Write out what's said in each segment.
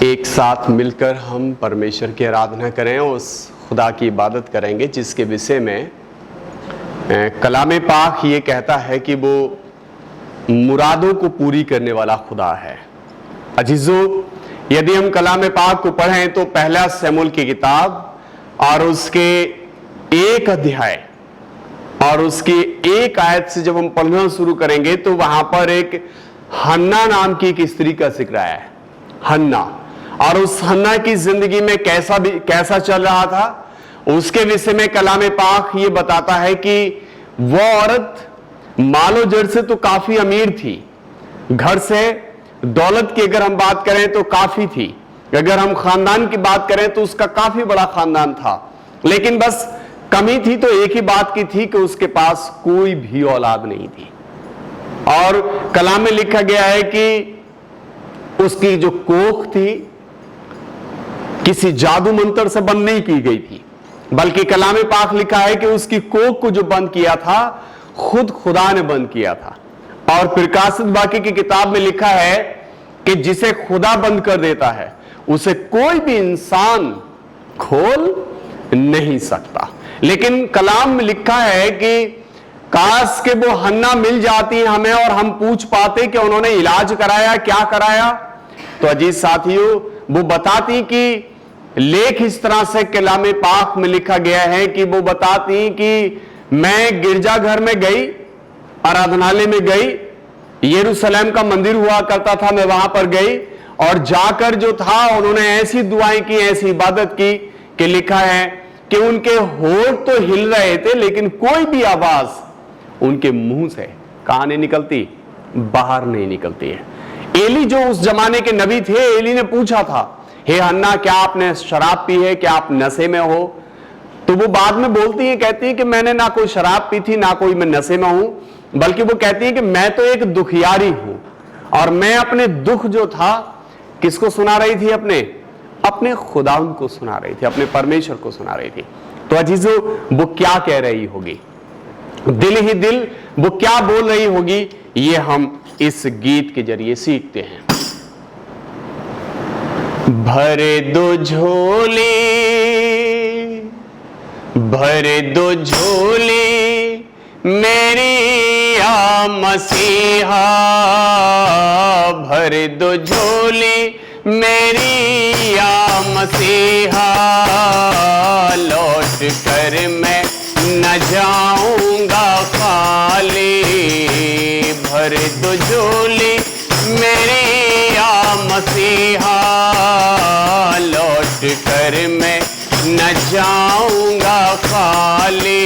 एक साथ मिलकर हम परमेश्वर की आराधना करें, उस खुदा की इबादत करेंगे जिसके विषय में कलाम पाक ये कहता है कि वो मुरादों को पूरी करने वाला खुदा है। अजीजों, यदि हम कलाम पाक को पढ़ें तो पहला शमूएल की किताब और उसके एक अध्याय और उसकी एक आयत से जब हम पढ़ना शुरू करेंगे तो वहां पर एक हन्ना नाम की एक स्त्री का जिक्र आया है। हन्ना, और उस हन्ना की जिंदगी में कैसा चल रहा था उसके विषय में कलाम पाक ये बताता है कि वो औरत मालो जड़ से तो काफी अमीर थी, घर से दौलत की अगर हम बात करें तो काफी थी, अगर हम खानदान की बात करें तो उसका काफी बड़ा खानदान था, लेकिन बस कमी थी तो एक ही बात की थी कि उसके पास कोई भी औलाद नहीं थी। और कलाम में लिखा गया है कि उसकी जो कोख थी किसी जादू मंत्र से बंद नहीं की गई थी, बल्कि कलाम पाक लिखा है कि उसकी कोख को जो बंद किया था खुद खुदा ने बंद किया था। और प्रकाशित वाक्य की किताब में लिखा है कि जिसे खुदा बंद कर देता है उसे कोई भी इंसान खोल नहीं सकता। लेकिन कलाम में लिखा है कि काश के वो हन्ना मिल जाती हमें और हम पूछ पाते कि उन्होंने इलाज कराया, क्या कराया। तो अजीज साथियों, वो बताती कि लेख इस तरह से कलाम पाक में लिखा गया है कि वो बताती कि मैं गिरजाघर में गई, आराधनालय में गई, यरूशलेम का मंदिर हुआ करता था, मैं वहां पर गई और जाकर जो था उन्होंने ऐसी दुआएं की, ऐसी इबादत की कि लिखा है कि उनके होंठ तो हिल रहे थे लेकिन कोई भी आवाज उनके मुंह से कहां नहीं निकलती, बाहर नहीं निकलती है। एली जो उस जमाने के नबी थे, एली ने पूछा था, हे हन्ना क्या आपने शराब पी है, क्या आप नशे में हो? तो वो बाद में बोलती है, कहती है कि मैंने ना कोई शराब पी थी ना कोई मैं नशे में हूं, बल्कि वो कहती है कि मैं तो एक दुखियारी हूं और मैं अपने दुख जो था किसको सुना रही थी? अपने खुदावंद को सुना रही थी, अपने परमेश्वर को सुना रही थी। तो अजीजों, वो क्या कह रही होगी, दिल ही दिल वो क्या बोल रही होगी, ये हम इस गीत के जरिए सीखते हैं। भरे दो झोली, भरे दो झोली मेरी आ मसीहा, भरे दो झोली मेरी आ मसीहा, लौट कर मैं न जाऊंगा खाली, भर दो झोली मेरी आ मसीहा, लौट कर मैं न जाऊंगा खाली,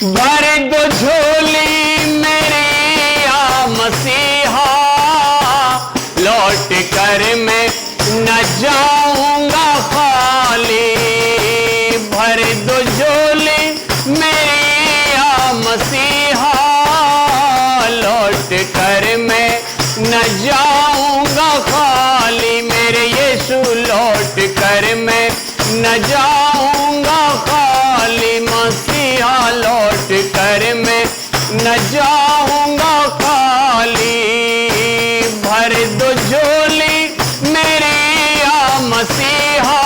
भर दो झोली मेरी आ मसीहा, लौट कर मैं न जाऊंगा खाली, भर दो झोली मेरी आ मसीहा, लौट कर मैं न जाऊंगा खाली, मेरे यीशु लौट कर मैं न जाऊंगा खाली, मसीहा लौट कर मैं न जाऊंगा खाली, भर दो झोली मेरी आ मसीहा,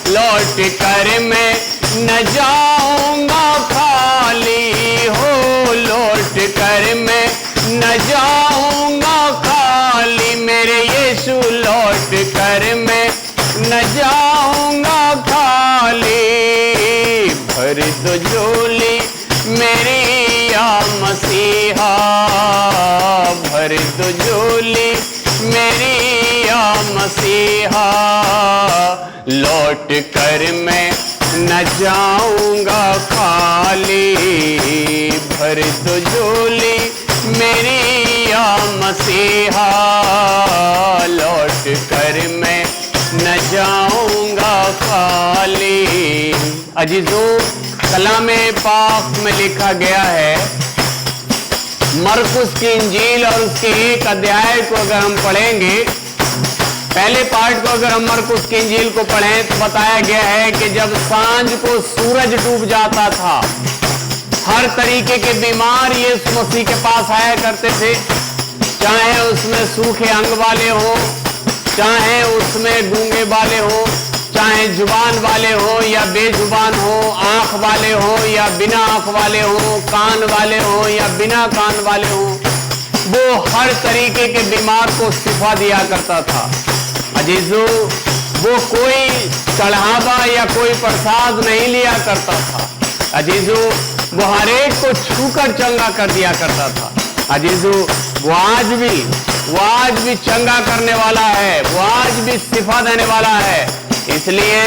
लौट कर मैं न जाऊंगा खाली, हो लौट कर मैं न जाऊंगा खाली, मेरे यीशु लौट कर मैं न जाऊंगा खाली, भर दो झोली मेरी आ मसीहा, भर दो झोली मेरी आ मसीहा, लौट कर मैं न जाऊंगा खाली, भर दो झोली मेरी आ मसीहा, लौट कर मैं न जाऊंगा खाली। अजीजों, कलाम पाक में लिखा गया है, मरकुस की इंजील और उसके एक अध्याय को अगर हम पढ़ेंगे, पहले पार्ट को अगर हम मरकुस की इंजील को पढ़ें तो बताया गया है कि जब सांझ को सूरज डूब जाता था, हर तरीके के बीमार यीशु मसीह के पास आया करते थे, चाहे उसमें सूखे अंग वाले हो, चाहे उसमें गूंगे वाले हो, चाहे जुबान वाले हो या बेजुबान हो, आंख वाले हो या बिना आंख वाले हो, कान वाले हो या बिना कान वाले हो, वो हर तरीके के बीमार को शिफा दिया करता था। अजीजों, वो कोई चढ़ावा या कोई प्रसाद नहीं लिया करता था। अजीजों, वो हर एक को छूकर चंगा कर दिया करता था। अजीजों, वो आज भी चंगा करने वाला है, वो आज भी शिफा देने वाला है। इसलिए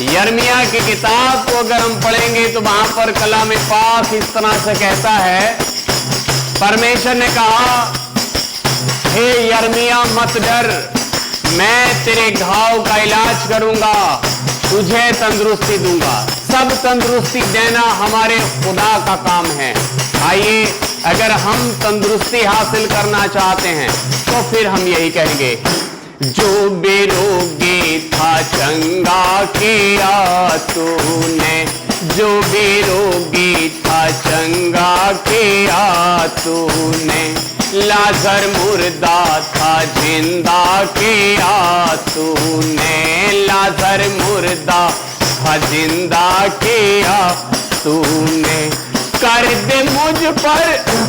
यिर्मयाह की किताब को अगर हम पढ़ेंगे तो वहां पर कलाम पाक इस तरह से कहता है, परमेश्वर ने कहा, हे यिर्मयाह मत डर, मैं तेरे घाव का इलाज करूंगा, तुझे तंदुरुस्ती दूंगा। सब तंदुरुस्ती देना हमारे खुदा का काम है। आइए, अगर हम तंदुरुस्ती हासिल करना चाहते हैं तो फिर हम यही कहेंगे, जो बेरोगी था चंगा किया तूने, जो बेरोगी था चंगा किया तूने, लाजर मुर्दा था जिंदा किया तूने, लाजर मुर्दा था जिंदा किया तूने, कर दे मुझ पर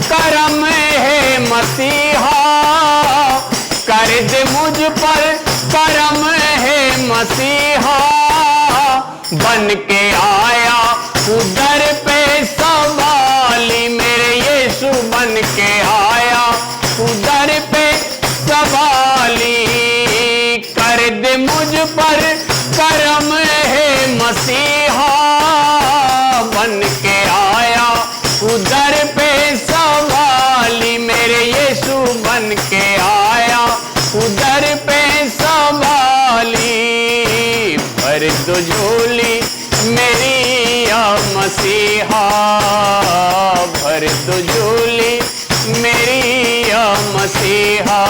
करम है मसीहा, कर दे मुझ पर करम है मसीहा, बन के आया उधर पे सवाली, मेरे यीशु बन के आया उधर पे सवाली, कर दे मुझ पर करम है मसीहा, बन के आया उधर पे सवाली, मेरे यीशु बन के आया उधर पे सवाली, भर दो झोली मेरी या मसीहा, भर दो झोली मेरी या मसीहा,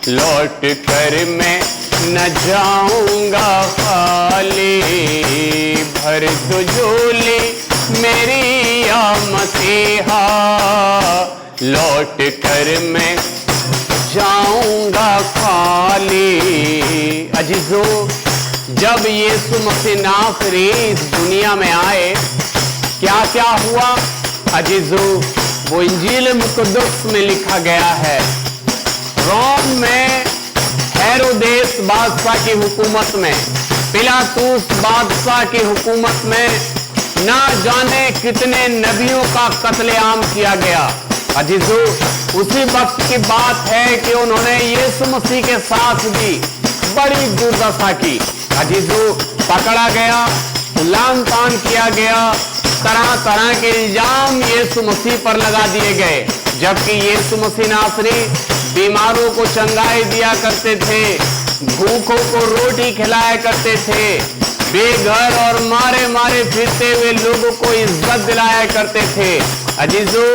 लौट कर मैं न जाऊंगा खाली, भर दो झोली मेरी या मसीहा, लौट कर मैं जाऊंगा खाली। अजीजों, जब यीशु मसीह नासरी इस दुनिया में आए, क्या क्या हुआ? अजीजों, वो इंजील मुकद्दस में लिखा गया है, रोम में हेरोदेस बादशाह की हुकूमत में, पिलातूस बादशाह की हुकूमत में ना जाने कितने नबियों का कत्लेआम किया गया। अजीजों, उसी वक्त की बात है कि उन्होंने यीशु मसीह के साथ भी बड़ी दुर्दशा की। अजीजों, पकड़ा गया, लान तान किया गया, तरह तरह के इल्जाम यीशु मसीह पर लगा दिए गए, जबकि यीशु मसीह नासरी बीमारों को चंगाई दिया करते थे, भूखों को रोटी खिलाया करते थे, बेघर और मारे मारे फिरते हुए लोगों को इज्जत दिलाया करते थे। अजीजों,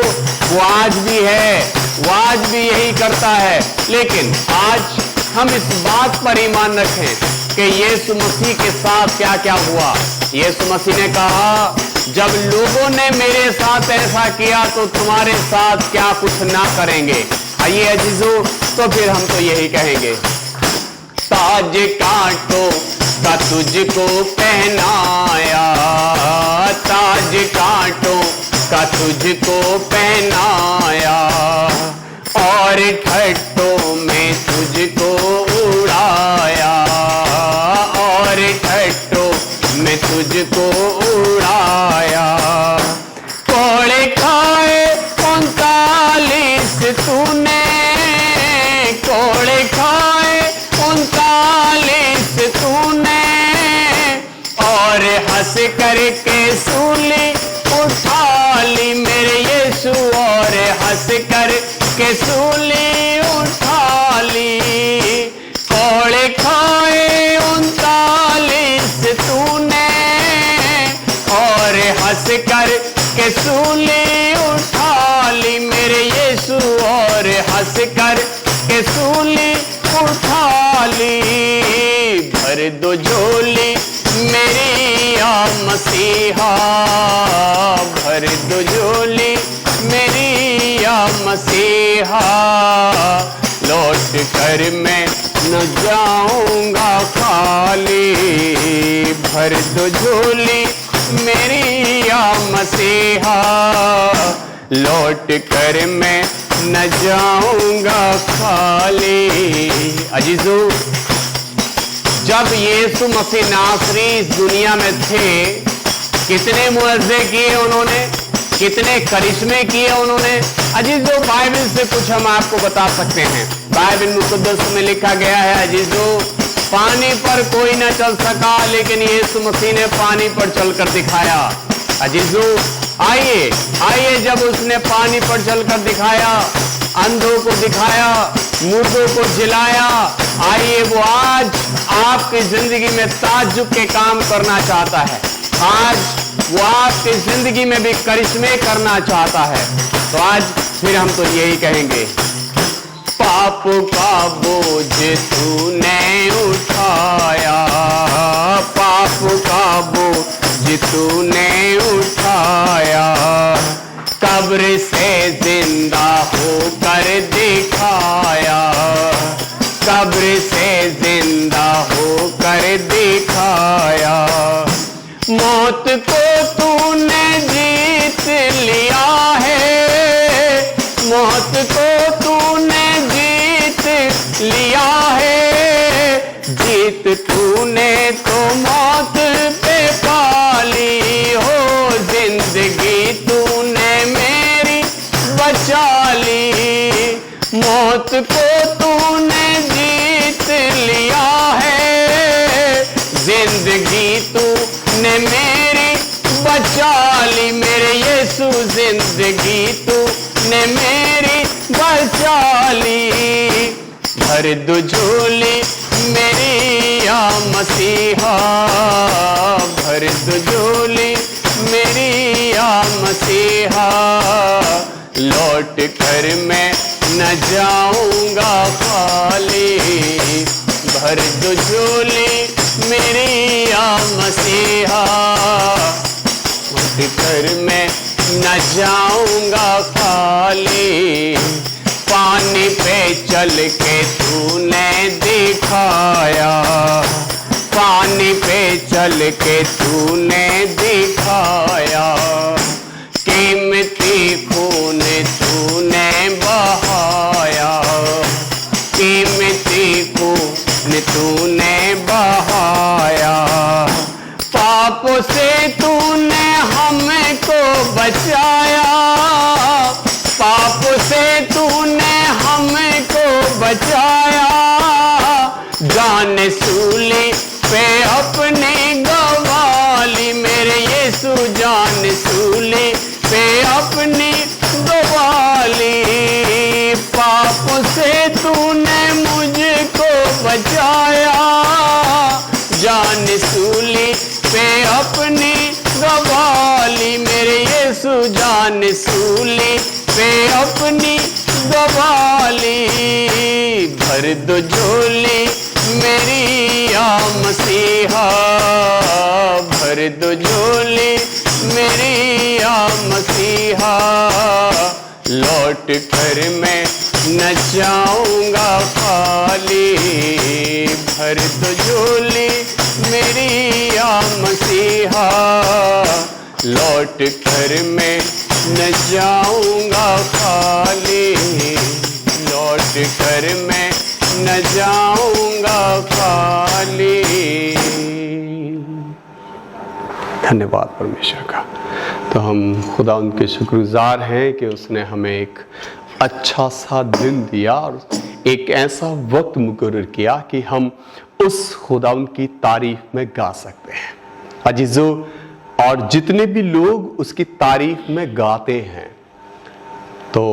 वो आज भी है, वो आज भी यही करता है। लेकिन आज हम इस बात पर ईमान रखें कि यीशु मसीह के साथ क्या क्या हुआ। यीशु मसीह ने कहा, जब लोगों ने मेरे साथ ऐसा किया तो तुम्हारे साथ क्या कुछ ना करेंगे। आइए अजीजों, तो फिर हम तो यही कहेंगे, ताज कांटों का तुझको पहनाया, ताज कांटों का तुझको पहनाया, और ठट्टों में तुझको उड़ाया, और ठट्टों में तुझको उड़ाया, कोड़े खाए 39 तूने, कोड़े खाए 39 तूने, और हंस करके सूली उठा ली, मेरे यीशु, और हंस करके सूली उठा ली, कोड़े खाए 39 तूने, और हंस करके सूली उठा ली, मेरे यीशु, और हंस करके सूली उठा ली, भर दो झोली मेरी या मसीहा, भर दो झोली मेरी या मसीहा, लौट कर मैं न जाऊंगा खाली। भर दो झोली मेरी या मसीहा, लौट कर मैं न जाऊंगा खाली। अजीजो, जब यीशु मसीह नासरी इस दुनिया में थे, कितने मुआज़े किए उन्होंने, कितने करिश्मे किए उन्होंने। अजीजो, बाइबल से कुछ हम आपको बता सकते हैं। बाइबल मुकद्दस में लिखा गया है, अजीजो, पानी पर कोई न चल सका, लेकिन यीशु मसीह ने पानी पर चलकर दिखाया। अजीजो, आइए आइए, जब उसने पानी पर चलकर दिखाया, अंधों को दिखाया, मुर्दों को जिलाया, आइए वो आज आपकी जिंदगी में ताज्जुब के काम करना चाहता है। आज वो आपकी जिंदगी में भी करिश्मे करना चाहता है। तो आज फिर हम तो यही कहेंगे, पाप का बोझ तूने उठाया, पाप का बोझ तूने उठाया, कब्र से जिंदा होकर दिखाया, कब्र से जिंदा होकर दिखाया। मौत को तूने जीत लिया है, मौत को तूने जीत लिया है, जीत तूने तो मौत पे पाली हो, जिंदगी तूने मेरी बचा ली। मौत को तूने जीत लिया है, जिंदगी तूने मेरी बचा ली। मेरे यीशु, जिंदगी तूने मेरी बचा ली। भर दो झोली मेरी या मसीहा, भर दो झोली मेरी या मसीहा, लौट कर मैं न जाऊंगा खाली। भर दो झोली मेरी या मसीहा, लौट कर मैं न जाऊंगा खाली। पानी पे चल के तूने दिखाया, पानी पे चल के तूने दिखाया, कीमती खून तूने बहाया, कीमती खून तूने बहाया। पापों से तूने हमको बचाया, पापों से तूने हमको बचाया, जान सूली पे अपनी गवाली। मेरे यीशु, जान सूली पे अपनी गवाली। पापों से तूने मुझको बचाया, जान सूली पे अपनी गवाली। मेरे यीशु, जान सूली पे अपनी गवाली। भर दो झोली मेरी या मसीहा, भर दो झोली मेरी या मसीहा, लौट कर मैं न जाऊंगा खाली। भर दो झोली मेरी या मसीहा, लौट कर मैं न जाऊंगा खाली, लौट कर मैं न जाऊंगा खाली। धन्यवाद परमेश्वर का। तो हम खुदा उनके शुक्रगुजार हैं कि उसने हमें एक अच्छा सा दिन दिया और एक ऐसा वक्त मुकर्रर किया कि हम उस खुदा उनकी तारीफ में गा सकते हैं। अजीजों, और जितने भी लोग उसकी तारीफ में गाते हैं, तो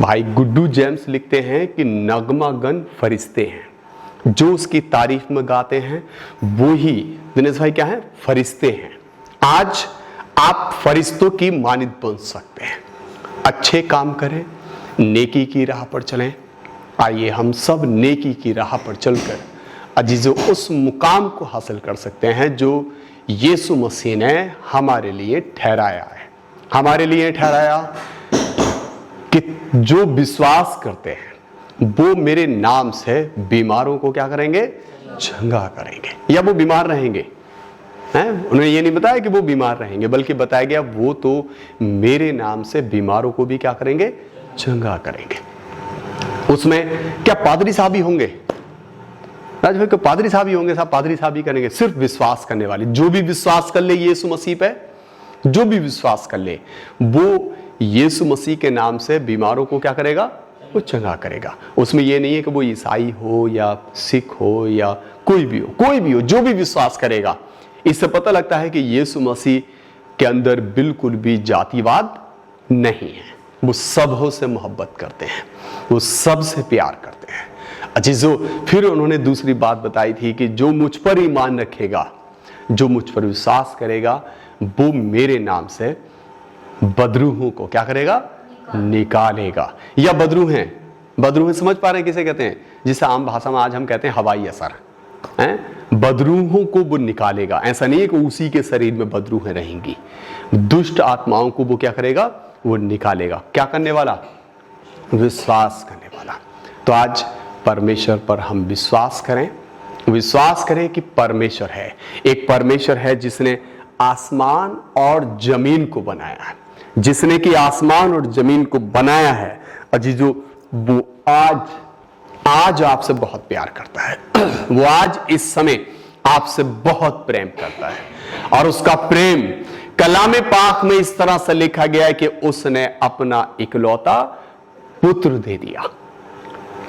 भाई गुड्डू जेम्स लिखते हैं कि नगमागन फरिश्ते हैं जो उसकी तारीफ में गाते हैं, वो ही दिनेश भाई क्या है, फरिश्ते हैं। आज आप फरिश्तों की मानित बन सकते हैं। अच्छे काम करें, नेकी की राह पर चलें। आइए हम सब नेकी की राह पर चलकर अजीजों उस मुकाम को हासिल कर सकते हैं जो यीशु मसीह ने हमारे लिए ठहराया है। हमारे लिए ठहराया कि जो विश्वास करते हैं वो मेरे नाम से बीमारों को क्या करेंगे, चंगा करेंगे। या वो बीमार रहेंगे हैं, उन्होंने ये नहीं बताया कि वो बीमार रहेंगे, बल्कि बताया गया वो तो मेरे नाम से बीमारों को भी क्या करेंगे, चंगा करेंगे। उसमें क्या पादरी साहब ही होंगे, राज भाई, पादरी साहब ही होंगे, साहब पादरी साहब ही करेंगे? सिर्फ विश्वास करने वाले, जो भी विश्वास कर ले यीशु मसीह पे, जो भी विश्वास कर ले वो यीशु मसीह के नाम से बीमारों को क्या करेगा, वो चंगा करेगा। उसमें ये नहीं है कि वो ईसाई हो या सिख हो या कोई भी हो, जो भी विश्वास करेगा। इससे पता लगता है कि यीशु मसीह के अंदर बिल्कुल भी जातिवाद नहीं है। वो सबों से मोहब्बत करते हैं, वो सबसे प्यार करते हैं। अजीजों, फिर उन्होंने दूसरी बात बताई थी कि जो मुझ पर ईमान रखेगा, जो मुझ पर विश्वास करेगा, वो मेरे नाम से बदरूहों को क्या करेगा, निकालेगा। या बदरूह समझ पा रहे हैं किसे कहते हैं? जिसे आम भाषा में आज हम कहते हैं हवाई असर हैं। बदरूहों को वो निकालेगा। ऐसा नहीं है कि उसी के शरीर में बदरूहें रहेंगी। दुष्ट आत्माओं को वो क्या करेगा, वो निकालेगा। क्या करने वाला? विश्वास करने वाला। तो आज परमेश्वर पर हम विश्वास करें कि परमेश्वर है, एक परमेश्वर है जिसने आसमान और जमीन को बनाया है, जिसने कि आसमान और जमीन को बनाया है। अजीजों, वो आज आपसे बहुत प्यार करता है। वो आज इस समय आपसे बहुत प्रेम करता है। और उसका प्रेम कलामे पाक में इस तरह से लिखा गया है कि उसने अपना इकलौता पुत्र दे दिया।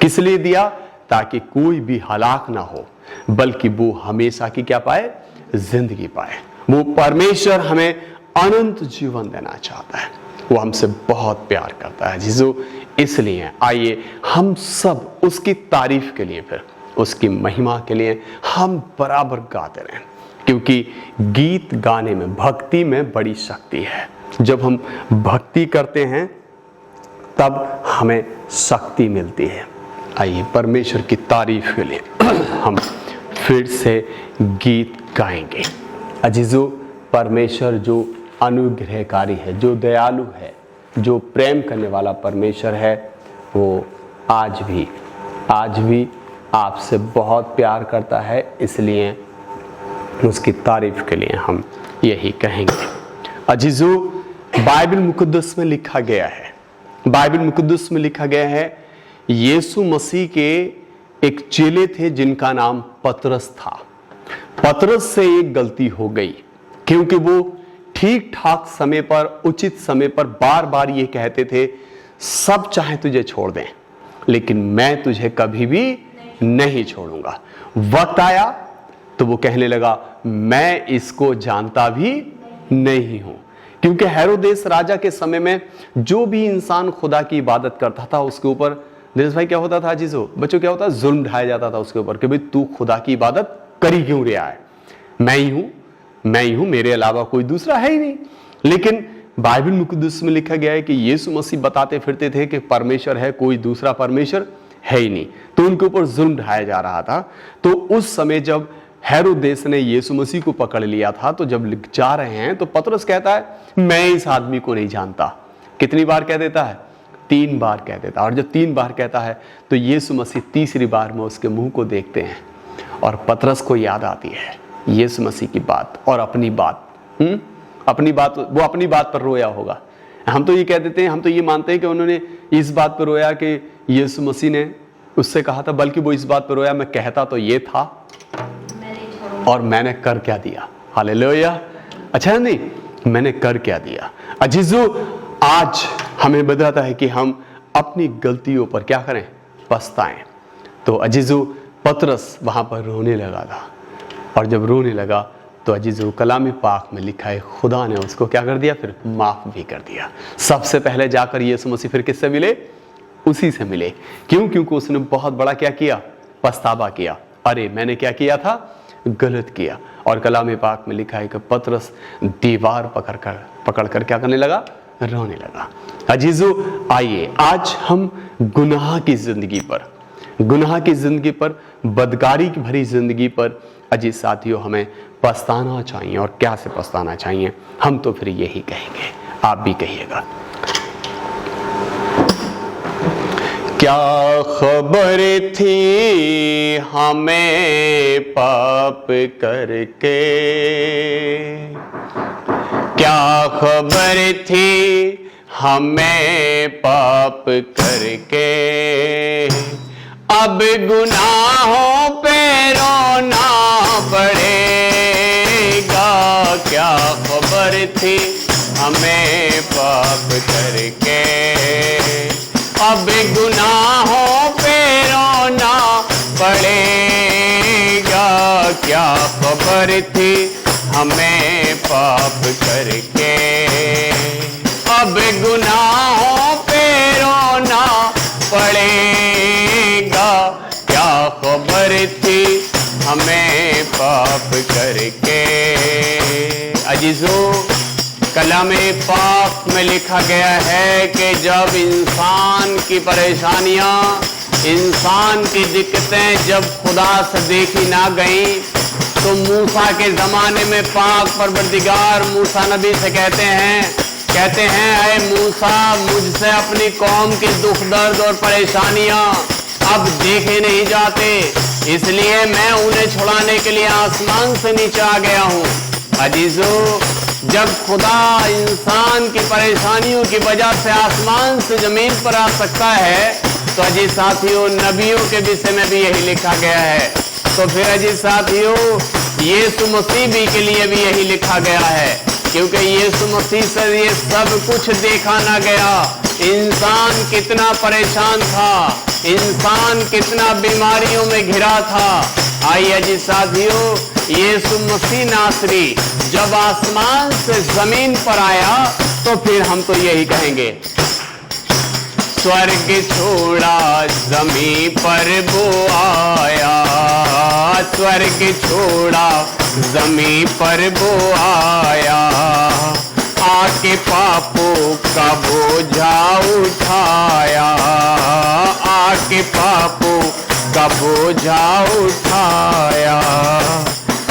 किस लिए दिया? ताकि कोई भी हलाक ना हो, बल्कि वो हमेशा की क्या पाए, जिंदगी पाए। वो परमेश्वर हमें अनंत जीवन देना चाहता है। वो हमसे बहुत प्यार करता है जीसू। इसलिए आइए हम सब उसकी तारीफ के लिए, फिर उसकी महिमा के लिए हम बराबर गाते रहें, क्योंकि गीत गाने में, भक्ति में बड़ी शक्ति है। जब हम भक्ति करते हैं तब हमें शक्ति मिलती है। आइए परमेश्वर की तारीफ के लिए हम फिर से गीत गाएंगे। अजीजों, परमेश्वर जो अनुग्रहकारी है, जो दयालु है, जो प्रेम करने वाला परमेश्वर है, वो आज भी आपसे बहुत प्यार करता है। इसलिए उसकी तारीफ के लिए हम यही कहेंगे। अजीजों, बाइबल मुकद्दस में लिखा गया है, यीशु मसीह के एक चेले थे जिनका नाम पतरस था। पतरस से एक गलती हो गई, क्योंकि वो ठीक ठाक समय पर, उचित समय पर बार बार ये कहते थे, सब चाहे तुझे छोड़ दें लेकिन मैं तुझे कभी भी नहीं छोड़ूंगा। वक्त आया तो वो कहने लगा, मैं इसको जानता भी नहीं हूं। क्योंकि हेरोदेस राजा के समय में जो भी इंसान खुदा की इबादत करता था उसके ऊपर, दिनेश भाई क्या होता था जीजो, बच्चों क्या होता, जुल्म ढाया जाता था उसके ऊपर कि भाई तू खुदा की इबादत करी क्यों रहा है, मैं ही हूं, मेरे अलावा कोई दूसरा है ही नहीं। लेकिन बाइबल मुकद्दस में लिखा गया है कि यीशु मसीह बताते फिरते थे कि परमेश्वर है, कोई दूसरा परमेश्वर है ही नहीं। तो उनके ऊपर जुल्म ढाया जा रहा था। तो उस समय जब हेरोदेस ने यीशु मसीह को पकड़ लिया था, तो जब जा रहे हैं तो पतरस कहता है, मैं इस आदमी को नहीं जानता। कितनी बार कह देता है? 3 बार कह देता है। और जब 3 बार कहता है तो यीशु मसीह तीसरी बार में उसके मुंह को देखते हैं और पतरस को याद आती है यीशु मसीह की बात और अपनी बात। वो अपनी बात पर रोया होगा। हम तो ये कह देते हैं, हम तो ये मानते हैं कि उन्होंने इस बात पर रोया कि यीशु मसीह ने उससे कहा था, बल्कि वो इस बात पर रोया, मैं कहता तो ये था और मैंने कर क्या दिया। हालेलुया। अच्छा नहीं, मैंने कर क्या दिया। अजीजों, आज हमें बताता है कि हम अपनी गलतियों पर क्या करें, पछताएं। तो अजीजों, पतरस वहां पर रोने लगा था, और जब रोने लगा तो अजीजों, कलाम पाक में लिखा है, खुदा ने उसको क्या कर दिया, फिर माफ भी कर दिया। सबसे पहले जाकर यीशु मसीह फिर किससे मिले? उसी से मिले। क्यों? क्योंकि उसने बहुत बड़ा क्या किया, पछतावा किया। अरे मैंने क्या किया था, गलत किया। और कलाम पाक में लिखा है कि पतरस दीवार पकड़कर क्या करने लगा, रोने लगा। अजीजों, आइए आज हम गुनाह की जिंदगी पर, बदकारी की भरी जिंदगी पर अजीज साथियों हमें पछताना चाहिए। और क्या से पछताना चाहिए? हम तो फिर यही कहेंगे, आप भी कहिएगा, क्या खबर थी हमें पाप करके, क्या खबर थी हमें पाप करके, अब गुनाहों पे रोना पड़ेगा। क्या खबर थी हमें पाप करके, अब गुनाहों पे रोना पड़ेगा। क्या खबर थी हमें पाप करके, अब गुनाहों पे रोना पड़ेगा। क्या खबर थी हमें पाप करके। अजीजों, कलामे पाक में लिखा गया है कि जब इंसान की परेशानियां, इंसान की दिक्कतें जब खुदा से देखी ना गई, तो मूसा के ज़माने में पाक परवरदिगार मूसा नबी से कहते हैं ऐ मूसा, मुझसे अपनी कौम की दुख दर्द और परेशानियां अब देखे नहीं जाते, इसलिए मैं उन्हें छुड़ाने के लिए आसमान से नीचे आ गया हूँ। अजीजों, जब खुदा इंसान की परेशानियों की वजह से आसमान से जमीन पर आ सकता है, तो अजीज साथियों, नबियों के विषय में भी यही लिखा गया है। तो फिर अजीज साथियों, यीशु मसीह भी के लिए भी यही लिखा गया है, क्योंकि यीशु मसीह से ये सब कुछ देखा ना गया। इंसान कितना परेशान था, इंसान कितना बीमारियों में घिरा था। आइए अजीज साथियों, यीशु मसीह नासरी जब आसमान से जमीन पर आया, तो फिर हम तो यही कहेंगे, स्वर्ग छोड़ा जमीन पर वो आया, स्वर्ग छोड़ा जमीन पर वो आया, आके पापों का बोझा उठाया, आके पापों का बोझा उठाया।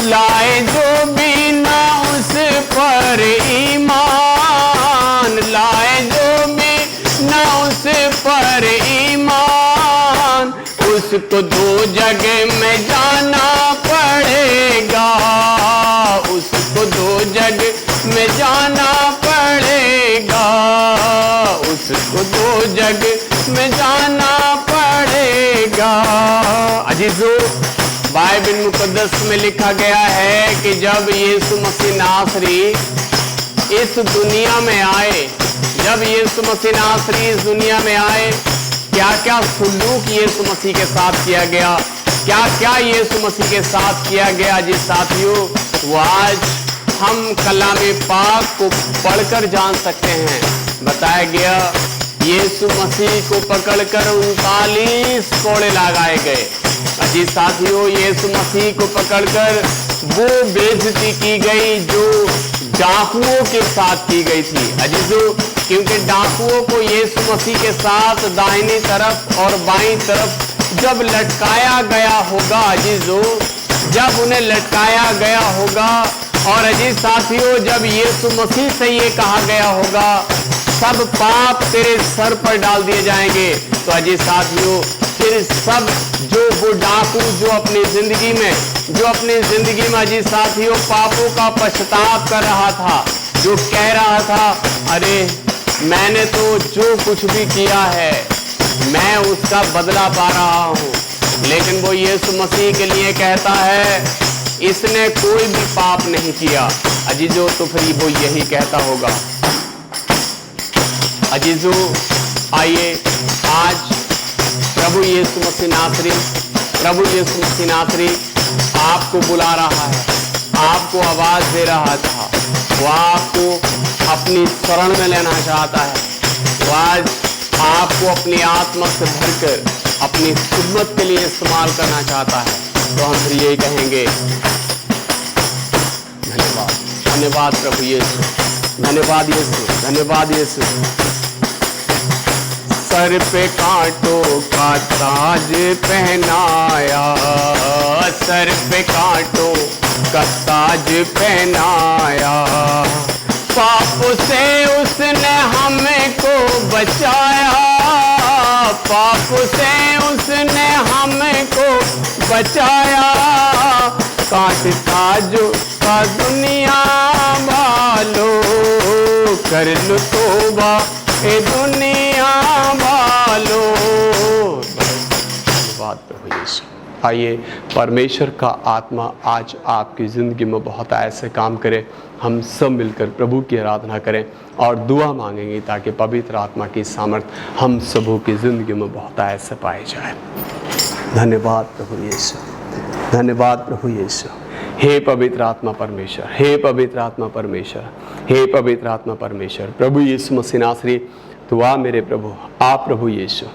लाए जो बिना उस पर ईमान, लाए जो बिना उस पर ईमान, उसको दो जगह में जाना पड़ेगा, उसको दो जगह में जाना पड़ेगा, उसको दो जगह में जाना पड़ेगा। अजीजों, बाइबिल मुकद्दस में लिखा गया है कि जब यीशु मसीह नासरी इस दुनिया में आए, जब यीशु मसीह नासरी इस दुनिया में आए, क्या क्या सुलूक यीशु मसीह के साथ किया गया, क्या क्या यीशु मसीह के साथ किया गया। जिस साथियों, वो आज हम कलामे पाक को पढ़कर जान सकते हैं। बताया गया यीशु मसीह को पकड़कर 39 कोड़े लगाए गए। अजीज साथियों, यीशु मसीह को पकड़कर वो बेइज्जती की गई जो डाकुओं के साथ की गई थी। अजीजों, क्योंकि डाकुओं को यीशु मसीह के साथ दाहिनी तरफ और बाईं तरफ जब लटकाया गया होगा, अजीजों, जब उन्हें लटकाया गया होगा, और अजीज साथियों, जब यीशु मसीह से ये कहा गया होगा, सब पाप तेरे सर पर डाल दिए जाएंगे, तो अजीज साथियों, फिर सब जो वो डाकू जो अपनी जिंदगी में अजीज साथियों पापों का पश्चाताप कर रहा था, जो कह रहा था, अरे मैंने तो जो कुछ भी किया है मैं उसका बदला पा रहा हूँ, लेकिन वो यीशु मसीह के लिए कहता है इसने कोई भी पाप नहीं किया। अजीजों, तो फिर वो यही कहता होगा। अजीजों, आइए आज प्रभु यीशु मसीह नासरी आपको बुला रहा है, आपको आवाज दे रहा था, वो आपको अपनी शरण में लेना चाहता है, वो आज आपको अपनी आत्मा से भरकर अपनी खिदमत के लिए इस्तेमाल करना चाहता है। तो हम फिर यही कहेंगे, धन्यवाद, धन्यवाद प्रभु यीशु, धन्यवाद यीशु, धन्यवाद यीशु। सर पे कांटों का ताज पहनाया, सर पे कांटों का ताज पहनाया, पाप से उसने हमको बचाया, पाप से उसने हमको बचाया, काटता जो का दुनिया वालों, कर लो तौबा ए दुनिया वालों। धन्यवाद प्रभु यीशु। आइए परमेश्वर का आत्मा आज आपकी ज़िंदगी में बहुत ऐसे काम करे। हम सब मिलकर प्रभु की आराधना करें और दुआ मांगेंगे ताकि पवित्र आत्मा की सामर्थ्य हम सबों की ज़िंदगी में बहुत ऐसे पाई जाए। धन्यवाद प्रभु यीशु, धन्यवाद प्रभु यीशु। हे पवित्र आत्मा परमेश्वर, हे पवित्र आत्मा परमेश्वर, हे पवित्र आत्मा परमेश्वर। प्रभु यीशु मसीह नासरी, तू आ मेरे प्रभु, आप प्रभु यीशु।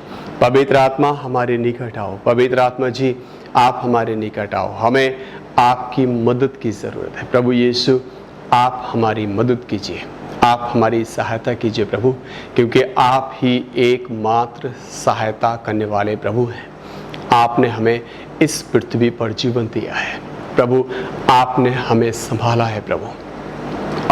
पवित्र आत्मा हमारे निकट आओ, पवित्र आत्मा जी आप हमारे निकट आओ। हमें आपकी मदद की ज़रूरत है प्रभु यीशु, आप हमारी मदद कीजिए, आप हमारी सहायता कीजिए प्रभु, क्योंकि आप ही एकमात्र सहायता करने वाले प्रभु हैं। आपने हमें इस पृथ्वी पर जीवन दिया है प्रभु, आपने हमें संभाला है प्रभु,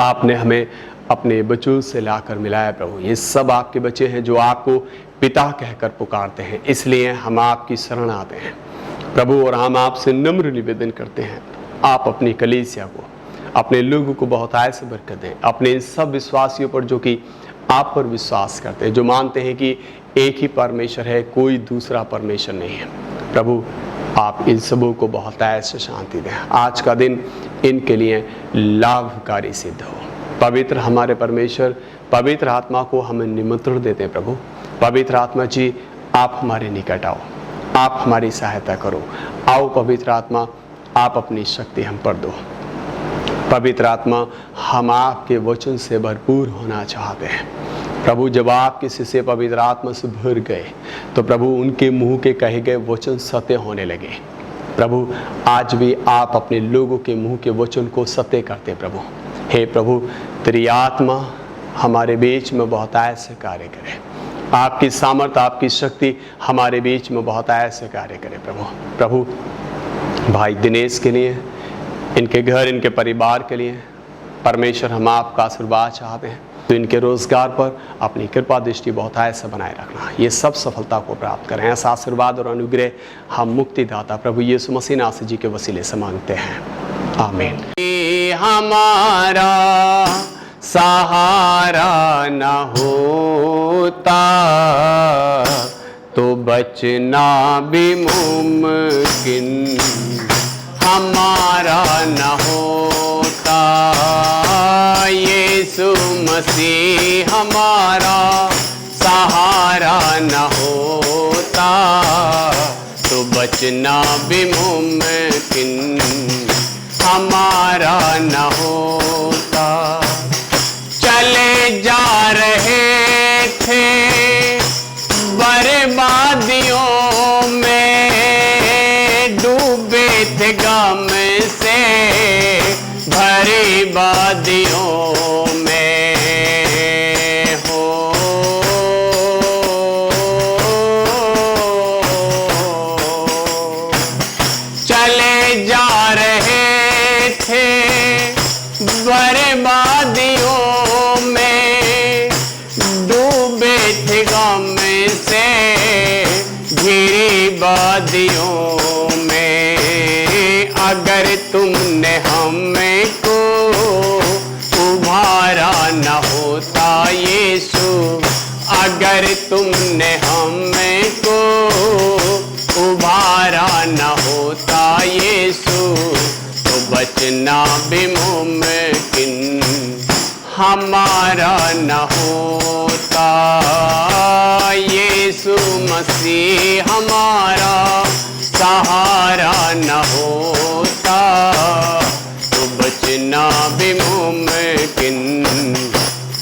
आपने हमें अपने बच्चों से लाकर मिलाया प्रभु। ये सब आपके बच्चे हैं जो आपको पिता कहकर पुकारते हैं, इसलिए हम आपकी शरण आते हैं प्रभु, और हम आपसे नम्र निवेदन करते हैं, आप अपनी कलीसिया को, अपने लोगों को बहुत ऐसे बरकत दें, अपने इन सब विश्वासियों पर जो कि आप पर विश्वास करते हैं, जो मानते हैं कि एक ही परमेश्वर है, कोई दूसरा परमेश्वर नहीं है प्रभु। आप इन सबों को बहुत ऐसे शांति दें। आज का दिन इनके लिए लाभकारी सिद्ध हो। पवित्र हमारे परमेश्वर, पवित्र आत्मा को हमें निमंत्रण देते हैं प्रभु। पवित्र आत्मा जी आप हमारे निकट आओ, आप हमारी सहायता करो। आओ पवित्र आत्मा, आप अपनी शक्ति हम पर दो। पवित्र आत्मा, हम आपके वचन से भरपूर होना चाहते हैं प्रभु। जब आप किसी से पवित्र आत्मा से भर गए तो प्रभु उनके मुंह के कहे गए वचन सत्य होने लगे प्रभु। आज भी आप अपने लोगों के मुंह के वचन को सत्य करते प्रभु। हे प्रभु, तेरी आत्मा हमारे बीच में बहुत ऐसे कार्य करे, आपकी सामर्थ, आपकी शक्ति हमारे बीच में बहुत ऐसे कार्य करे प्रभु। प्रभु भाई दिनेश के लिए, इनके घर, इनके परिवार के लिए परमेश्वर हम आपका आशीर्वाद चाहते हैं, तो इनके रोजगार पर अपनी कृपा दृष्टि बहुत ऐसे बनाए रखना, ये सब सफलता को प्राप्त करें। ऐसा आशीर्वाद और अनुग्रह हम मुक्तिदाता प्रभु यीशु मसीह नासरी जी के वसीले से मांगते हैं, आमीन। हमारा सहारा न होता तो बचना भी मुमकिन, हमारा न होता यीशु मसीह हमारा सहारा न होता तो बचना भी मुमकिन, हमारा न होता। चले जा रहे थे बर्बादियों में, डूबे थे गम से भरी वादियों में हो। चले जा रहे थे बर्बादियों में, डूबे थे गम से घिरी वादियों में। अगर तुमने हमको उभारा न होता यीशु, अगर तुमने हमको उभारा न होता यीशु, तो बचना भी मुमकिन हमारा न होता। यीशु मसीह हमारा सहारा न होता तो बचना भी मुमकिन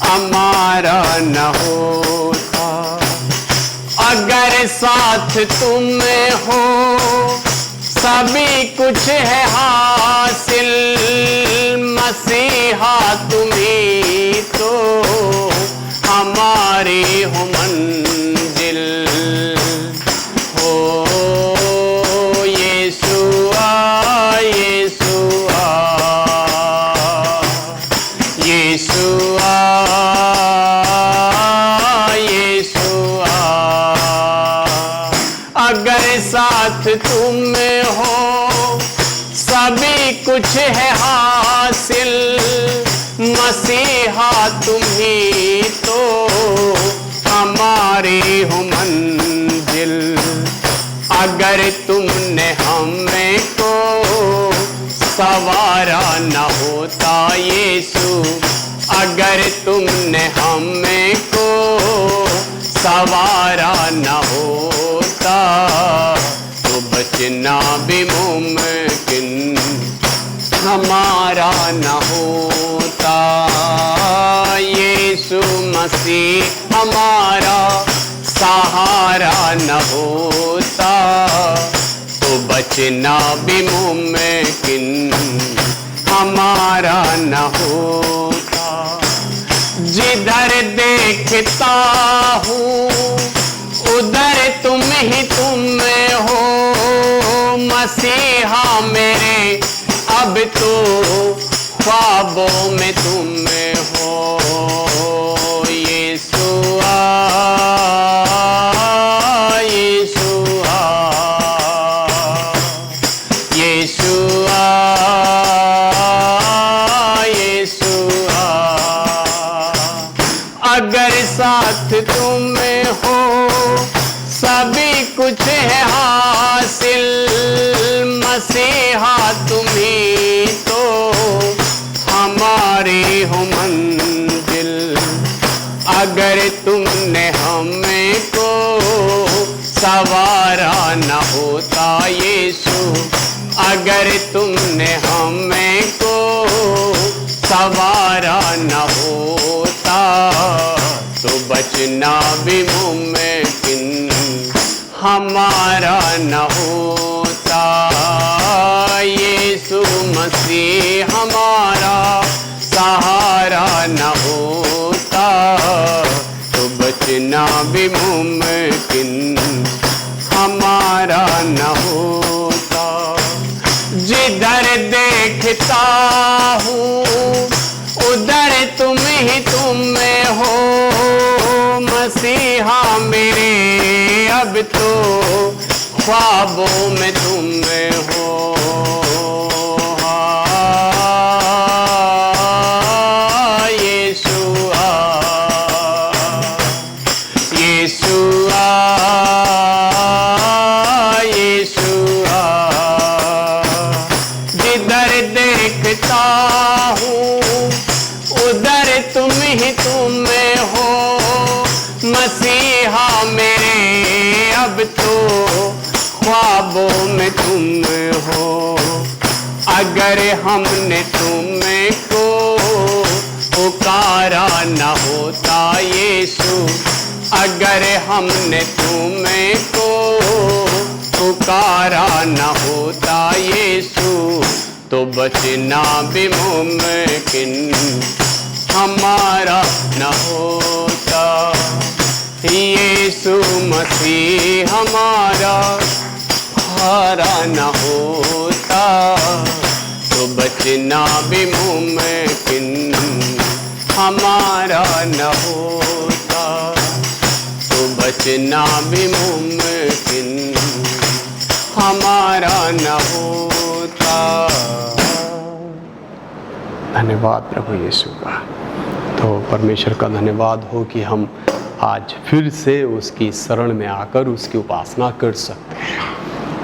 हमारा न होता। अगर साथ तुम हो सभी कुछ है हासिल, मसीहा तुम्ही तो हमारी हो मंजिल हो। यीशुआ यीशुआ यीशुआ, यीशुआ कुछ है हासिल, मसीहा तुम्ही तो हमारी हो मंजिल। अगर तुमने हमें को सवारा न होता यीशु, अगर तुमने हमें को सवारा न होता, तो बचना भी मुमकिन हमारा न होता। यीशु मसीह हमारा सहारा न होता, तो बचना भी मुमकिन हमारा न होता। जिधर देखता हूँ उधर तुम ही तुम हो, मसीहा मेरे अब तो ख्वाबों में तुम हो। यीशु आ, यीशु आ, यीशु आ, यीशु आ। अगर साथ तुम हो सभी कुछ है हासिल, मसीहा तुम्ही तो हमारी हो मंजिल। अगर तुमने हमें को सवारा न होता यीशु, अगर तुमने हमें को सवारा न होता, तो बचना भी मुमकिन हमारा न होता। यीशु मसीह हमारा सहारा न होता, तो बचना भी मुमकिन हमारा न होता। जिधर देखता हूँ उधर तुम ही तुम हो, मसीहा मेरे अब तो ख्वाबों में तुम हो। यीशु आ, यीशु आ, यीशु आ। जिधर देखता हूँ उधर तुम ही तुम हो, मसीहा मेरे अब तो ख्वाबों में तुम हो। अगर हमने तुम्हें को पुकारा न होता यीशु, अगर हमने तुम्हें को पुकारा न होता यीशु, तो बचना भी मुमकिन हमारा न होता। यीशु मसीह हमारा हारा न होता, तो बचना भी मुमकिन हमारा न होता, तो बचना भी मुमकिन हमारा न होता। धन्यवाद प्रभु यीशु का। तो परमेश्वर का धन्यवाद हो कि हम आज फिर से उसकी शरण में आकर उसकी उपासना कर सकते हैं,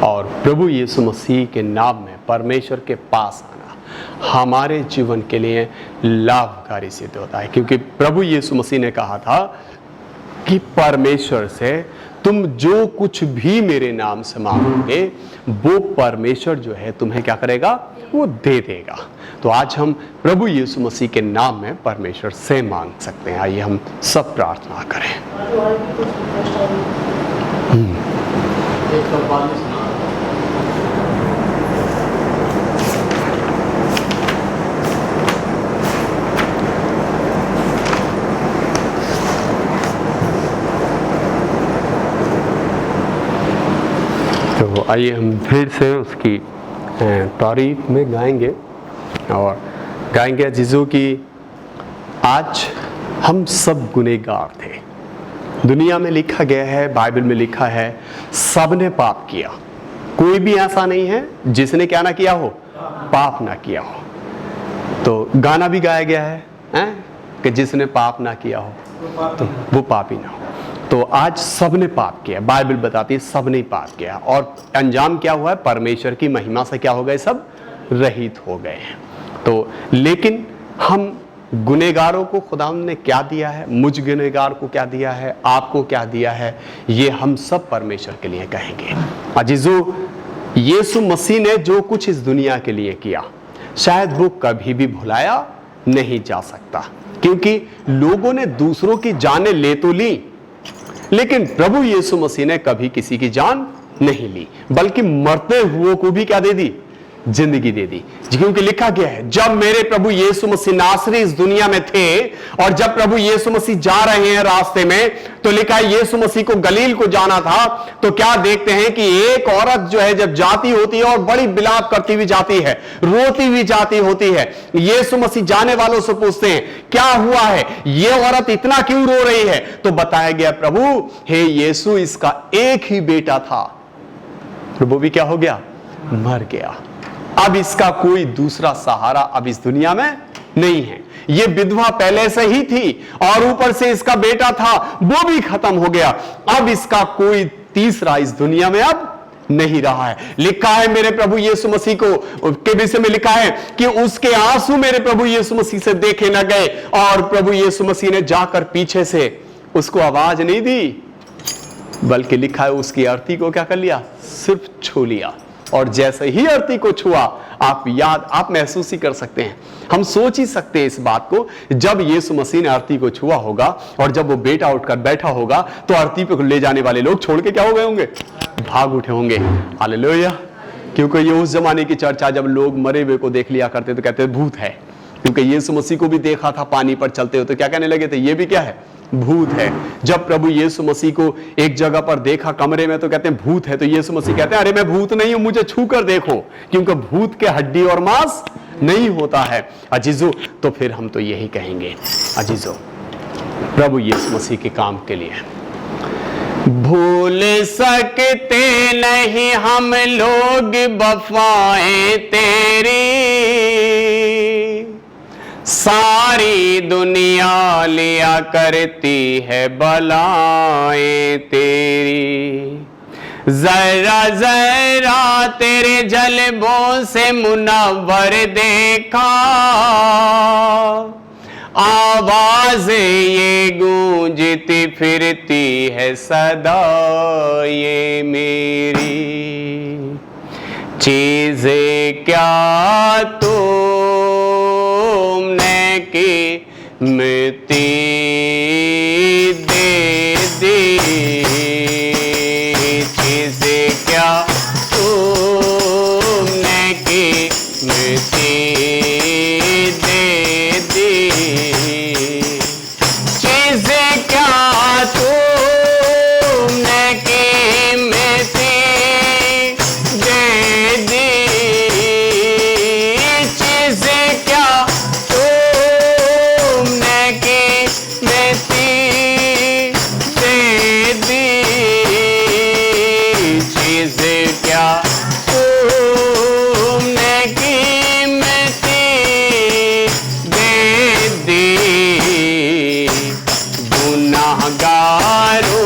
और प्रभु यीशु मसीह के नाम में परमेश्वर के पास आना हमारे जीवन के लिए लाभकारी सिद्ध होता है। क्योंकि प्रभु यीशु मसीह ने कहा था कि परमेश्वर से तुम जो कुछ भी मेरे नाम से मांगोगे वो परमेश्वर जो है तुम्हें क्या करेगा, वो दे देगा। तो आज हम प्रभु यीशु मसीह के नाम में परमेश्वर से मांग सकते हैं। आइए हम सब प्रार्थना करें। तो आइए हम फिर से उसकी तारीफ में गाएंगे और गाएंगे अजीजों की आज हम सब गुनहगार थे। दुनिया में लिखा गया है, बाइबल में लिखा है, सबने पाप किया, कोई भी ऐसा नहीं है जिसने क्या ना किया हो, पाप ना किया हो। तो गाना भी गाया गया है, कि जिसने पाप ना किया हो तो वो पापी ना हो। तो आज सबने पाप किया, बाइबल बताती है सबने ही पाप किया, और अंजाम क्या हुआ है, परमेश्वर की महिमा से क्या हो गए, सब रहित हो गए हैं। तो लेकिन हम गुनहगारों को खुदावंद ने क्या दिया है, मुझ गुनहगार को क्या दिया है, आपको क्या दिया है, ये हम सब परमेश्वर के लिए कहेंगे। अजीजों, यीशु मसीह ने जो कुछ इस दुनिया के लिए किया, शायद वो कभी भी भुलाया नहीं जा सकता, क्योंकि लोगों ने दूसरों की जानें ले तो ली, लेकिन प्रभु यीशु मसीह ने कभी किसी की जान नहीं ली, बल्कि मरते हुए को भी क्या दे दी, जिंदगी दे दी। क्योंकि लिखा गया है, जब मेरे प्रभु यीशु मसीह नासरी इस दुनिया में थे, और जब प्रभु यीशु मसीह जा रहे हैं रास्ते में, तो लिखा है यीशु मसीह को गलील को जाना था। तो क्या देखते हैं कि एक औरत जो है जब जाती होती है और बड़ी बिलाप करती हुई जाती है, रोती हुई जाती होती है, यीशु मसीह जाने वालों से पूछते हैं क्या हुआ है, ये औरत इतना क्यों रो रही है? तो बताया गया, प्रभु हे यीशु, इसका एक ही बेटा था, वो भी क्या हो गया, मर गया। अब इसका कोई दूसरा सहारा अब इस दुनिया में नहीं है। ये विधवा पहले से ही थी, और ऊपर से इसका बेटा था, वो भी खत्म हो गया। अब इसका कोई तीसरा इस दुनिया में अब नहीं रहा है। लिखा है मेरे प्रभु यीशु मसीह को के विषय में, लिखा है कि उसके आंसू मेरे प्रभु यीशु मसीह से देखे न गए, और प्रभु यीशु मसीह ने जाकर पीछे से उसको आवाज नहीं दी, बल्कि लिखा है उसकी अर्थी को क्या कर लिया, सिर्फ छू लिया। और जैसे ही अर्थी को छुआ, आप महसूस ही कर सकते हैं, हम सोच ही सकते हैं इस बात को, जब यीशु मसीह ने अर्थी को छुआ होगा और जब वो बेटा उठकर बैठा होगा, तो अर्थी पे ले जाने वाले लोग छोड़ के क्या हो गए होंगे, भाग उठे होंगे। हालेलुया। क्योंकि ये उस जमाने की चर्चा, जब लोग मरे हुए को देख लिया करते तो कहते भूत है, क्योंकि यीशु मसीह को भी देखा था पानी पर चलते हो, तो क्या कहने लगे थे, ये भी क्या है, भूत है। जब प्रभु यीशु मसीह को एक जगह पर देखा कमरे में, तो कहते हैं भूत है, तो यीशु मसीह कहते हैं अरे मैं भूत नहीं हूं, मुझे छू कर देखो, क्योंकि भूत के हड्डी और मांस नहीं होता है। अजीजो, तो फिर हम तो यही कहेंगे अजीजो, प्रभु यीशु मसीह के काम के लिए भूल सकते नहीं हम लोग वफाएं तेरी, सारी दुनिया लिया करती है बलाएं तेरी, जरा जरा तेरे जलबों से मुनव्वर देखा, आवाज़ें ये गूंजती फिरती है सदा ये मेरी, चीज़ें क्या तुमने की मिट्टी दे दी, चीज़ें क्या तुमने की मिट्टी दे दी, चीज़ें क्या तुमने की मिट्टी दे दी, चीज़ें क्या तुमने की मिट्टी दे दी, चीज़ें क्या तुमने की मिट्टी दे दी, गुनाहगारों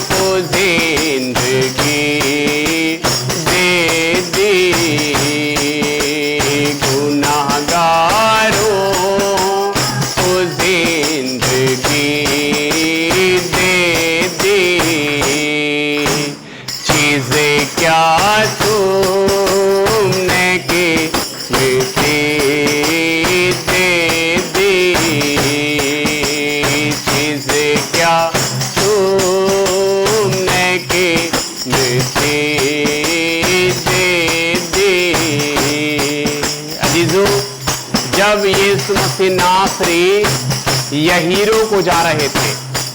को जिंदगी दे दी, गुनाहगारों को जिंदगी दे दी, चीज़ें क्या तुमने की मिट्टी दे दी, चीज़ें क्या तुमने की मिट्टी दे दी। अजीजों, जब यीशु मसीह नासरी यहीरो को जा रहे थे,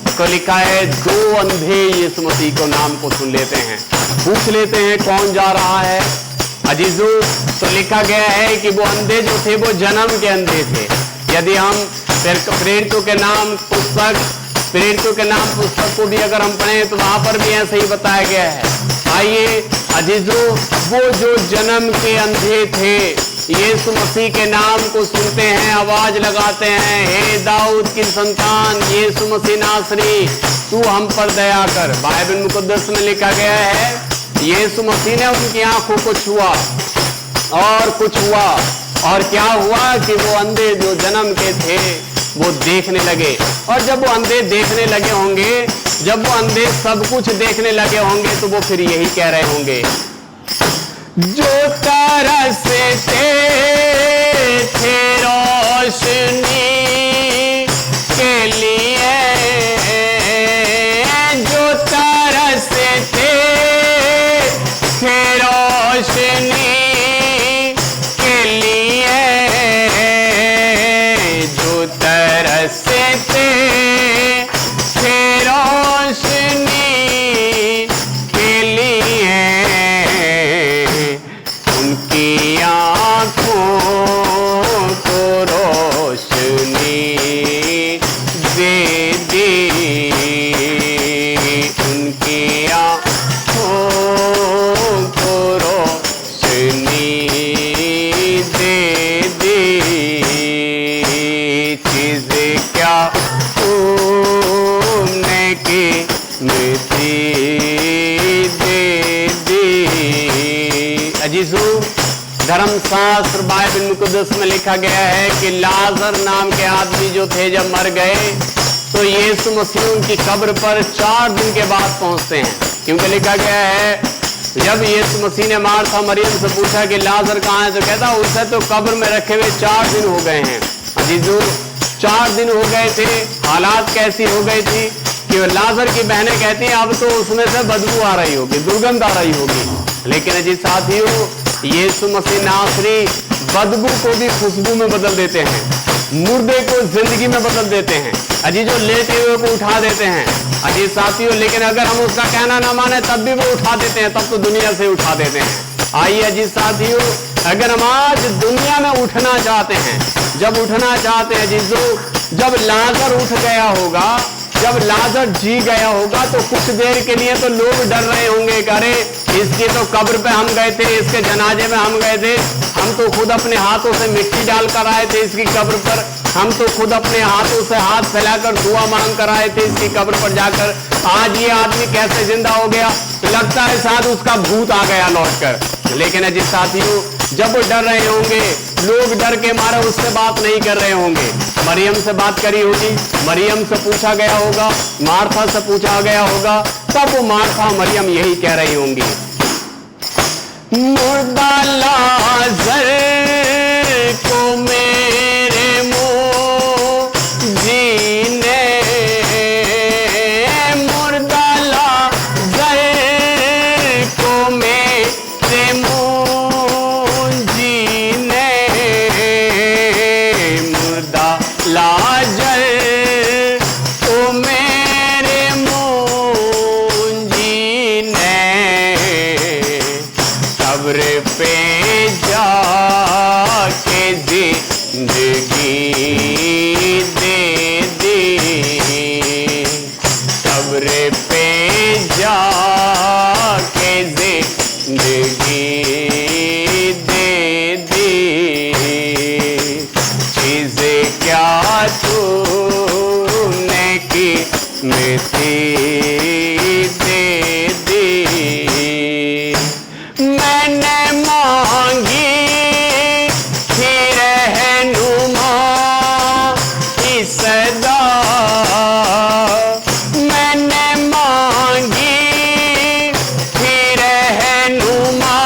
तो लिखा है दो अंधे यीशु मसीह को नाम को सुन लेते हैं, पूछ लेते हैं कौन जा रहा है। अजीजों, तो लिखा गया है कि वो अंधे जो थे वो जन्म के अंधे थे। यदि हम प्रेरितों के नाम पुस्तक को भी अगर हम पढ़ें, तो वहां पर भी ऐसे ही बताया गया है। आइए अजीजों, वो जो जन्म के अंधे थे यीशु मसीह के नाम को सुनते हैं, आवाज लगाते हैं, हे दाऊद की संतान यीशु मसीह नासरी तू हम पर दया कर। बाइबल मुकद्दस में लिखा गया है यीशु मसीह ने उनकी आंखों को छुआ और कुछ हुआ, और क्या हुआ कि वो अंधे जो जन्म के थे वो देखने लगे। और जब वो अंधे देखने लगे होंगे, जब वो अंधे सब कुछ देखने लगे होंगे, तो वो फिर यही कह रहे होंगे, जो तरसते थे रोशनी के लिए, जो तरसते थे रोशनी के लिए, जो तरसते थे रोशनी के लिए, उनकी आँखों को रोशनी दे दी, उनकी आँखों को रोशनी दे दी। चीज़ें क्या तुमने की मिट्टी दे दी। अजीजों, धर्मशास्त्र बाइबल मुकद्दस में लिखा गया है कि लाजर नाम के आदमी जो थे जब मर गए तो यीशु मसीह उनकी कब्र पर 4 दिन के बाद पहुंचते हैं, क्योंकि लिखा गया है जब यीशु मसीह ने मार्था मरियम से पूछा कि लाजर कहाँ है, तो कहता उसे तो कब्र में रखे हुए 4 दिन हो गए हैं। अजीजों, 4 दिन हो गए थे, हालात कैसी हो गई थी कि लाजर की बहनें कहती हैं अब तो उसमें से बदबू आ रही होगी, दुर्गंध आ रही होगी। लेकिन अजी साथियों, यीशु मसीह नासरी बदबू को भी खुशबू में बदल देते हैं, मुर्दे को जिंदगी में बदल देते हैं, अजी जो लेटे हुए को उठा देते हैं। अजी साथियों, लेकिन अगर हम उसका कहना ना माने तब भी वो उठा देते हैं, तब तो दुनिया से उठा देते हैं। आइए अजी साथियों, अगर हम आज दुनिया में उठना चाहते हैं, जब उठना चाहते हैं अजीजों, जब लाजर उठ गया होगा, जब लाजर जी गया होगा, तो कुछ देर के लिए तो लोग डर रहे होंगे, अरे इसकी तो कब्र पे हम गए थे, इसके जनाजे में हम गए थे, हम तो खुद अपने हाथों से मिट्टी डालकर आए थे इसकी कब्र पर, हम तो खुद अपने हाथों से हाथ फैलाकर दुआ मांग कर आए थे इसकी कब्र पर जाकर, आज ये आदमी कैसे जिंदा हो गया, लगता है शायद उसका भूत आ गया लौटकर। लेकिन अजी साथियों, जब वो डर रहे होंगे, लोग डर के मारे उससे बात नहीं कर रहे होंगे, मरियम से बात करी होगी, मरियम से पूछा गया होगा, मार्था से पूछा गया होगा, तब वो मार्था मरियम यही कह रही होंगी, मुर्दा लाजर को मेरे मुँह जीने, मुर्दा लाजर को मेरे मुँह जीने, मुर्दा लाजर को मेरे मुँह जीने, कब्र पे जाके जिंदगी दे दी, कब्र पे जाके जिंदगी दे दी। चीज़ें क्या तूने की मिट्टी दे दी, मैंने मांगी थी रहनुमा की सदा, मैंने मांगी थी रहनुमा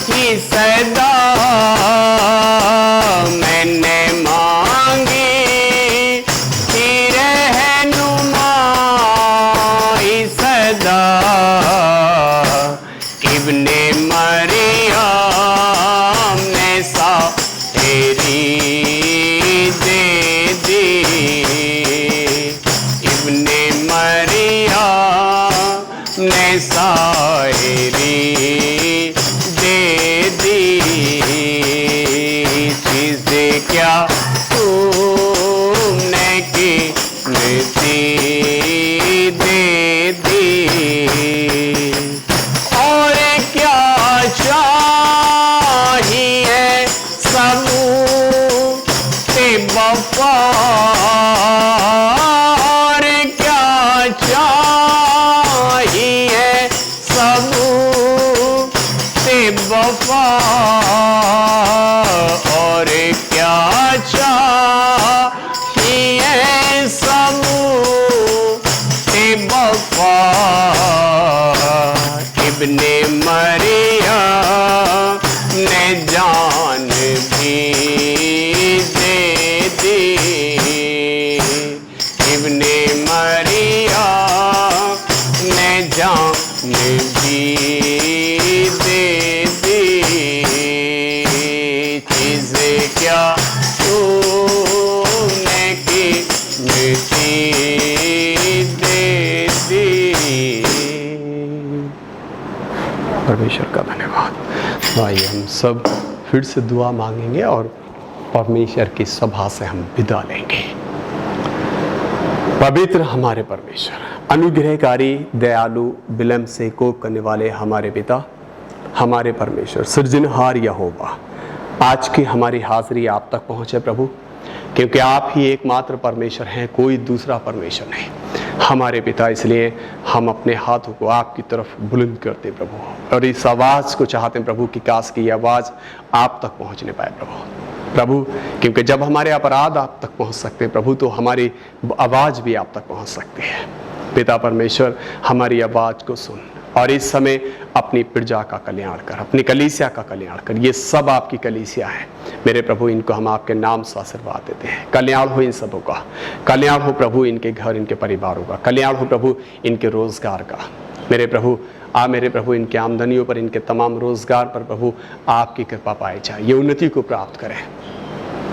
की सदा, मैंने मांगी थी रहनुमा की सदा, इब्ने मरियम ने साहेरी दे दी, इब्ने मरियम ने साहेरी दे दी। चीज़ें क्या तुमने की मिट्टी दे दी, और क्या वफा और क्या चाहिए सबूते वफा इब्ने मरियम ने जान भी दे दी इब्ने मरियम ने जान भी दे दी चीज़ें क्या तूने की मिट्टी दे दी। परमेश्वर का धन्यवाद। आइए हम सब फिर से दुआ मांगेंगे और परमेश्वर की सभा से हम विदा लेंगे। पवित्र हमारे परमेश्वर, अनुग्रहकारी, दयालु, विलंब से कोप करने वाले हमारे पिता, हमारे परमेश्वर, सृजनहार यहोवा, आज की हमारी हाजिरी आप तक पहुँचे प्रभु, क्योंकि आप ही एकमात्र परमेश्वर हैं, कोई दूसरा परमेश्वर नहीं हमारे पिता। इसलिए हम अपने हाथों को आपकी तरफ बुलंद करते प्रभु, और इस आवाज़ को चाहते हैं प्रभु कि काश की आवाज़ आप तक पहुंचने पाए प्रभु, क्योंकि जब हमारे अपराध आप तक पहुंच सकते प्रभु, तो हमारी आवाज़ भी आप तक पहुंच सकती है। पिता परमेश्वर, हमारी आवाज़ को सुन और इस समय अपनी प्रजा का कल्याण कर, अपनी कलीसिया का कल्याण कर। ये सब आपकी कलीसिया है मेरे प्रभु, इनको हम आपके नाम से आशीर्वाद देते हैं। कल्याण हो इन सबों का, कल्याण हो प्रभु इनके घर, इनके परिवारों का, कल्याण हो प्रभु इनके रोजगार का मेरे प्रभु। मेरे प्रभु इनके आमदनियों पर, इनके तमाम रोजगार पर प्रभु आपकी कृपा पाई जाए, ये उन्नति को प्राप्त करें।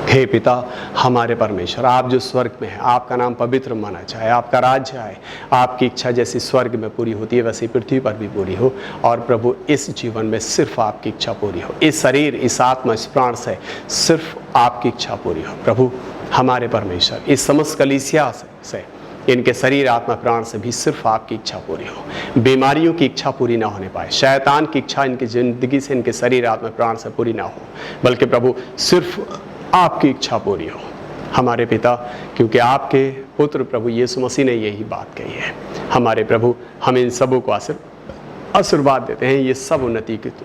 हे पिता हमारे परमेश्वर, आप जो स्वर्ग में हैं, आपका नाम पवित्र माना जाए, आपका राज्य आए, आपकी इच्छा जैसी स्वर्ग में पूरी होती है वैसी पृथ्वी पर भी पूरी हो। और प्रभु इस जीवन में सिर्फ आपकी इच्छा पूरी हो, इस शरीर, इस आत्मा, इस प्राण से सिर्फ आपकी इच्छा पूरी हो प्रभु हमारे परमेश्वर। इस समस्त कलीसिया से इनके शरीर, आत्मा, प्राण से भी सिर्फ आपकी इच्छा पूरी हो। बीमारियों की इच्छा पूरी ना होने पाए, शैतान की इच्छा इनकी ज़िंदगी से, इनके शरीर, आत्मा, प्राण से पूरी ना हो, बल्कि प्रभु सिर्फ आपकी इच्छा पूरी हो हमारे पिता, क्योंकि आपके पुत्र प्रभु यीशु मसीह ने यही बात कही है। हमारे प्रभु हम इन सबों को आशीर्वाद देते हैं, ये सब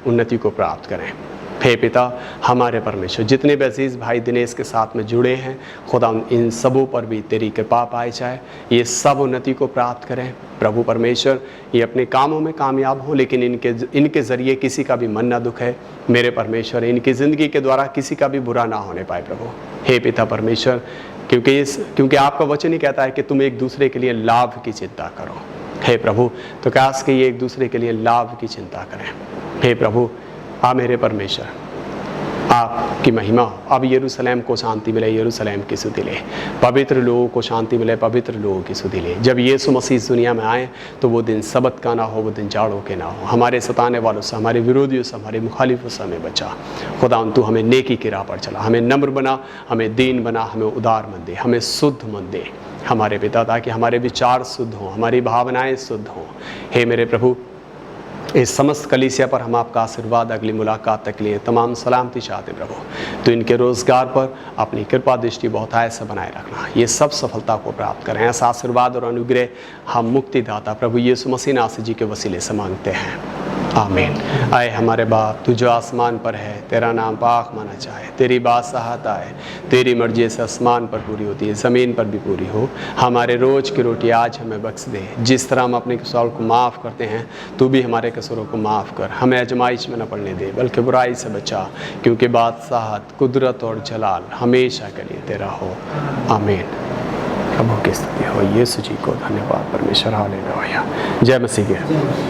उन्नति को प्राप्त करें। हे पिता हमारे परमेश्वर, जितने भी अजीज़ भाई दिनेश के साथ में जुड़े हैं खुदा, इन सबों पर भी तेरी कृपा पाई जाए, ये सब उन्नति को प्राप्त करें प्रभु परमेश्वर। ये अपने कामों में कामयाब हो, लेकिन इनके ज़रिए किसी का भी मन ना दुखे मेरे परमेश्वर, इनकी ज़िंदगी के द्वारा किसी का भी बुरा ना होने पाए प्रभु। हे पिता परमेश्वर, क्योंकि आपका वचन ही कहता है कि तुम एक दूसरे के लिए लाभ की चिंता करो। हे प्रभु, तो काश कि ये एक दूसरे के लिए लाभ की चिंता करें। हे प्रभु मेरे परमेश्वर, आपकी महिमा हो। अब यरूशलेम को शांति मिले, यरूशलेम की स्तुति ले, पवित्र लोगों को शांति मिले, पवित्र लोगों की स्तुति ले। जब यीशु मसीह इस दुनिया में आए तो वो दिन सबत का ना हो, वो दिन जाड़ों के ना हो। हमारे सताने वालों से, हमारे विरोधियों से, हमारे मुखालिफों से हमें बचा खुदा। तू हमें नेकी की राह पर चला, हमें नम्र बना, हमें दीन बना, हमें उदार मन दे, हमें शुद्ध मन दे हमारे पिता, ताकि हमारे विचार शुद्ध हों, हमारी भावनाएँ शुद्ध हों। हे मेरे प्रभु, इस समस्त कलीसिया पर हम आपका आशीर्वाद अगली मुलाकात तक लिए तमाम सलामती चाहते प्रभु। तो इनके रोज़गार पर अपनी कृपा दृष्टि बहुतायत से बनाए रखना, ये सब सफलता को प्राप्त करें। ऐसा आशीर्वाद और अनुग्रह हम मुक्तिदाता प्रभु यीशु मसीह नासरी जी के वसीले से मांगते हैं, आमीन। आए हमारे बाप, तू जो आसमान पर है, तेरा नाम पाक माना जाए, तेरी बादशाहत आए, तेरी मर्जी से आसमान पर पूरी होती है, ज़मीन पर भी पूरी हो। हमारे रोज़ की रोटी आज हमें बख्श दे, जिस तरह हम अपने कसूरों को माफ़ करते हैं, तू भी हमारे कसूरों को माफ़ कर। हमें आजमाइश में न पड़ने दे, बल्कि बुराई से बचा, क्योंकि बादशाहत, कुदरत और जलाल हमेशा के लिए तेरा हो, आमीन। प्रभु की स्तुति हो। यीशु जी को धन्यवाद परमेश्वर, हालेलुया। जय मसीह के।